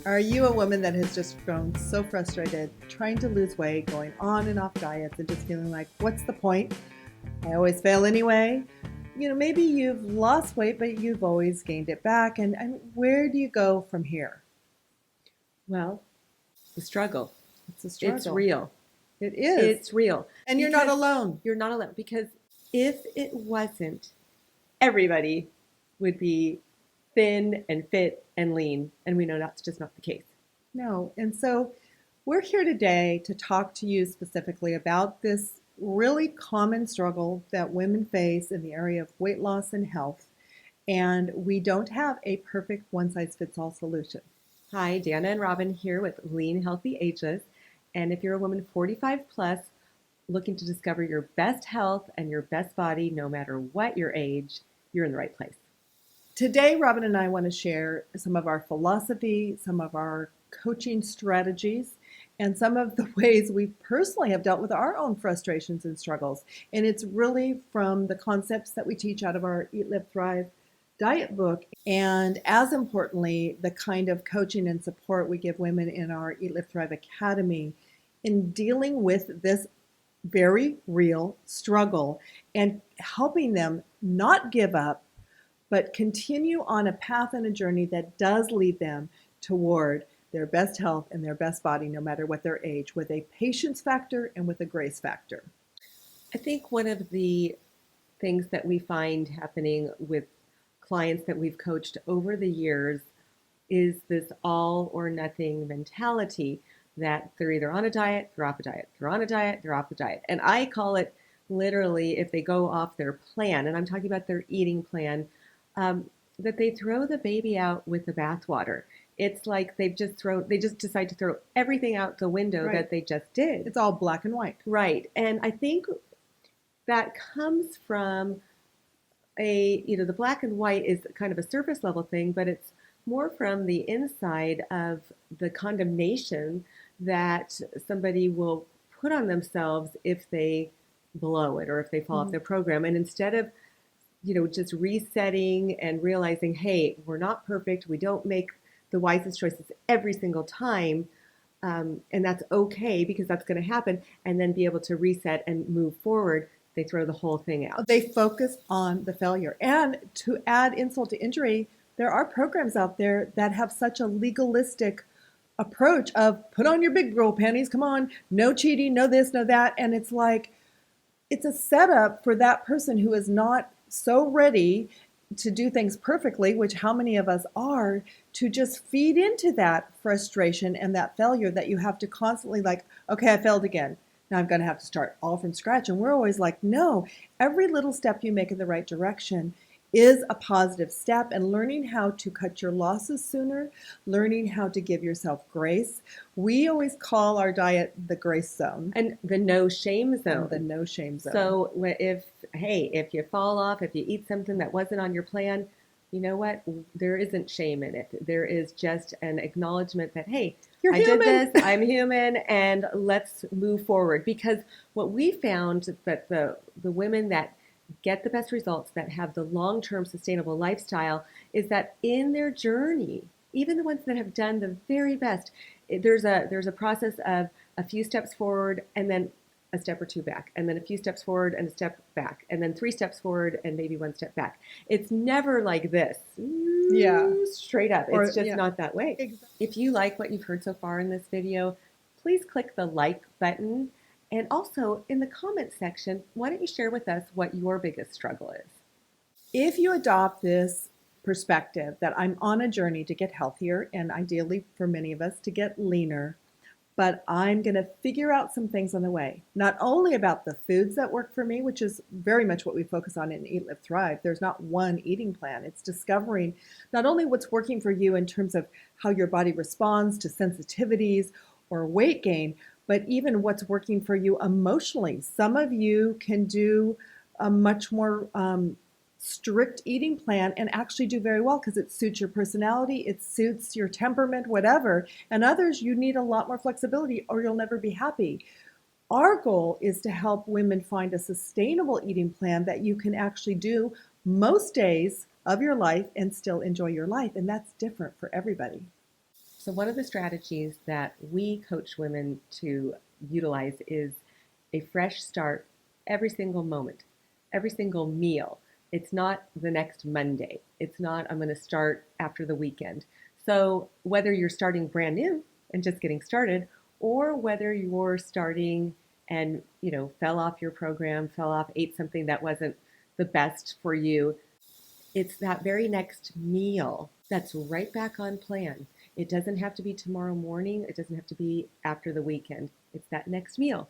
Are you a woman that has just grown so frustrated, trying to lose weight, going on and off diets, and just feeling like, what's the point? I always fail anyway. Maybe you've lost weight, but you've always gained it back. And where do you go from here? Well, the struggle. It's a struggle. It's real. It is. It's real. And you're not alone. You're not alone. Because if it wasn't, everybody would be thin and fit and lean. And we know that's just not the case. No. And so we're here today to talk to you specifically about this really common struggle that women face in the area of weight loss and health. And we don't have a perfect one-size-fits-all solution. Hi, Dana and Robin here with Lean Healthy Ageless. And if you're a woman 45 plus looking to discover your best health and your best body, no matter what your age, you're in the right place. Today, Robin and I want to share some of our philosophy, some of our coaching strategies, and some of the ways we personally have dealt with our own frustrations and struggles. And it's really from the concepts that we teach out of our Eat, Live, Thrive diet book, and as importantly, the kind of coaching and support we give women in our Eat, Live, Thrive Academy in dealing with this very real struggle and helping them not give up, but continue on a path and a journey that does lead them toward their best health and their best body, no matter what their age, with a patience factor and with a grace factor. I think one of the things that we find happening with clients that we've coached over the years is this all or nothing mentality that they're either on a diet, they're off a diet, they're on a diet, they're off a diet. And I call it literally, if they go off their plan, and I'm talking about their eating plan, that they throw the baby out with the bathwater. It's like they just decide to throw everything out the window that they just did. It's all black and white. Right. And I think that comes from the black and white is kind of a surface level thing, but it's more from the inside of the condemnation that somebody will put on themselves if they blow it or if they fall off their program. And instead of, just resetting and realizing, hey, we're not perfect. We don't make the wisest choices every single time. And that's okay because that's going to happen. And then be able to reset and move forward. They throw the whole thing out. They focus on the failure. And to add insult to injury, there are programs out there that have such a legalistic approach of put on your big girl panties, come on, no cheating, no this, no that. And it's like, it's a setup for that person who is not so ready to do things perfectly, which how many of us are, to just feed into that frustration and that failure that you have to constantly like, okay, I failed again. Now I'm going to have to start all from scratch. And we're always like, no, every little step you make in the right direction is a positive step, and learning how to cut your losses sooner, learning how to give yourself grace. We always call our diet the grace zone. And the no shame zone. The no shame zone. So if you fall off, if you eat something that wasn't on your plan, you know what? There isn't shame in it. There is just an acknowledgement that, hey, You're human. did this, I'm human, and let's move forward. Because what we found is that the women that get the best results, that have the long-term sustainable lifestyle, is that in their journey, even the ones that have done the very best, there's a process of a few steps forward and then a step or two back, and then a few steps forward and a step back, and then 3 steps forward and maybe 1 step back. It's never like this. Straight up. It's just not that way. Exactly. If you like what you've heard so far in this video, please click the like button. And also in the comment section, why don't you share with us what your biggest struggle is? If you adopt this perspective that I'm on a journey to get healthier, and ideally for many of us to get leaner, but I'm going to figure out some things on the way, not only about the foods that work for me, which is very much what we focus on in Eat, Live, Thrive. There's not one eating plan. It's discovering not only what's working for you in terms of how your body responds to sensitivities or weight gain, but even what's working for you emotionally. Some of you can do a much more strict eating plan and actually do very well because it suits your personality, it suits your temperament, whatever. And others, you need a lot more flexibility or you'll never be happy. Our goal is to help women find a sustainable eating plan that you can actually do most days of your life and still enjoy your life. And that's different for everybody. So one of the strategies that we coach women to utilize is a fresh start every single moment, every single meal. It's not the next Monday. It's not, I'm going to start after the weekend. So whether you're starting brand new and just getting started, or whether you're starting and, fell off your program, fell off, ate something that wasn't the best for you, it's that very next meal that's right back on plan. It doesn't have to be tomorrow morning. It doesn't have to be after the weekend. It's that next meal.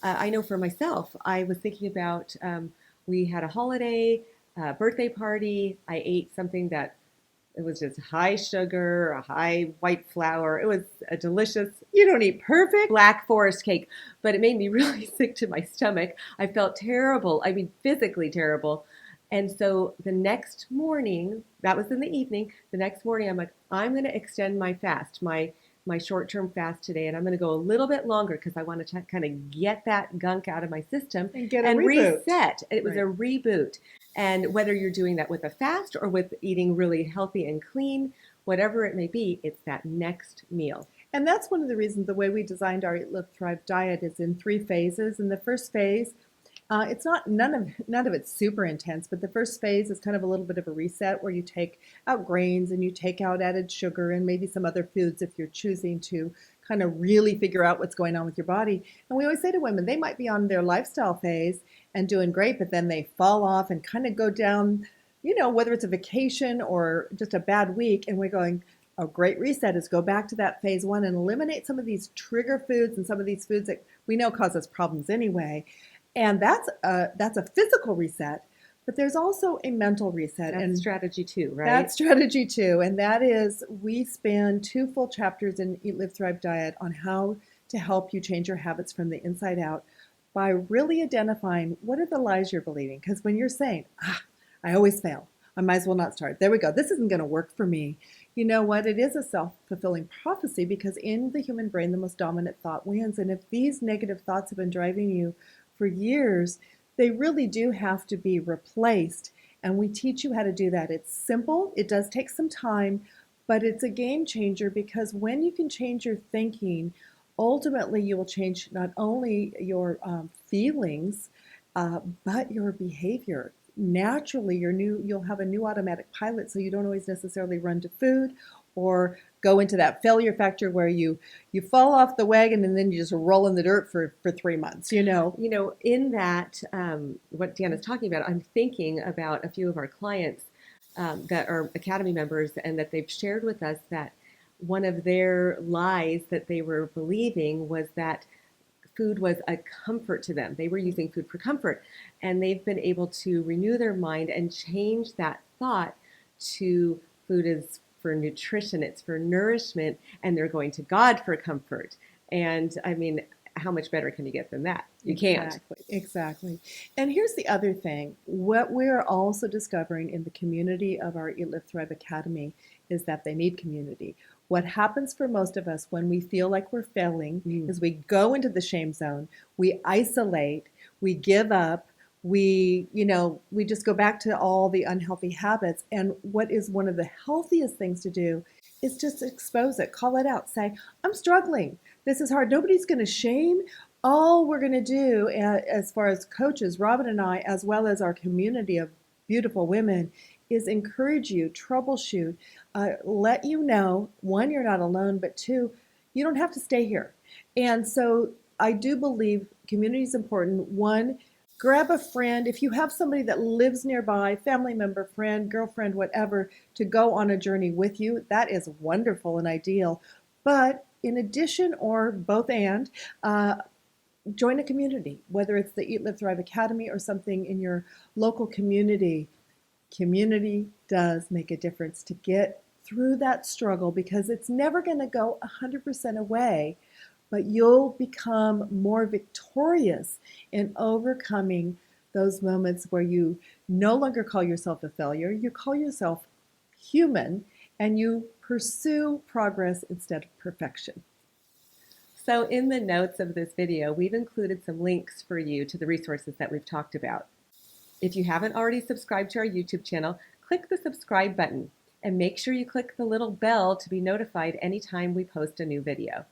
I know for myself, I was thinking about we had a holiday, birthday party. I ate something that it was just high sugar, a high white flour. It was a delicious, you don't eat perfect Black Forest cake, but it made me really sick to my stomach. I felt terrible. I mean, physically terrible. And so the next morning, that was in the evening, the next morning I'm like, I'm going to extend my fast, my short-term fast today, and I'm going to go a little bit longer because I want to kind of get that gunk out of my system And get a and reboot. reset. It was Right. a reboot. And whether you're doing that with a fast or with eating really healthy and clean, whatever it may be, it's that next meal. And that's one of the reasons the way we designed our Eat, Live, Thrive diet is in 3 phases. In the first phase, it's not none of it's super intense, but the first phase is kind of a little bit of a reset where you take out grains and you take out added sugar and maybe some other foods if you're choosing to kind of really figure out what's going on with your body. And we always say to women, they might be on their lifestyle phase and doing great, but then they fall off and kind of go down, whether it's a vacation or just a bad week, and we're going, a great reset is go back to that phase one and eliminate some of these trigger foods and some of these foods that we know cause us problems anyway. And that's a physical reset, but there's also a mental reset. That's and strategy two, right? That's strategy two, and that is we spend 2 full chapters in Eat, Live, Thrive Diet on how to help you change your habits from the inside out by really identifying what are the lies you're believing. Because when you're saying, I always fail, I might as well not start. There we go. This isn't going to work for me. You know what? It is a self-fulfilling prophecy because in the human brain, the most dominant thought wins. And if these negative thoughts have been driving you for years, they really do have to be replaced. And we teach you how to do that. It's simple. It does take some time, but it's a game changer because when you can change your thinking, ultimately you will change not only your feelings, but your behavior. Naturally, you'll have a new automatic pilot, so you don't always necessarily run to food or go into that failure factor where you fall off the wagon and then you just roll in the dirt for 3 months. In that, what Deanna's talking about, I'm thinking about a few of our clients that are Academy members and that they've shared with us that one of their lies that they were believing was that food was a comfort to them. They were using food for comfort, and they've been able to renew their mind and change that thought to food is for nutrition, it's for nourishment, and they're going to God for comfort. And I mean, how much better can you get than that? You can't. Exactly. And here's the other thing. What we're also discovering in the community of our Eat, Live, Thrive Academy is that they need community. What happens for most of us when we feel like we're failing is we go into the shame zone, we isolate, we give up, we just go back to all the unhealthy habits. And what is one of the healthiest things to do is just expose it, call it out, say, I'm struggling. This is hard. Nobody's going to shame. All we're going to do as far as coaches, Robin and I, as well as our community of beautiful women, is encourage you, troubleshoot, let you know, one, you're not alone, but two, you don't have to stay here. And so I do believe community is important. One, grab a friend. If you have somebody that lives nearby, family member, friend, girlfriend, whatever, to go on a journey with you, that is wonderful and ideal. But in addition, or both and, join a community, whether it's the Eat, Live, Thrive Academy or something in your local community. Community does make a difference to get through that struggle because it's never going to go 100% away, but you'll become more victorious in overcoming those moments where you no longer call yourself a failure, you call yourself human, and you pursue progress instead of perfection. So in the notes of this video, we've included some links for you to the resources that we've talked about. If you haven't already subscribed to our YouTube channel, click the subscribe button and make sure you click the little bell to be notified anytime we post a new video.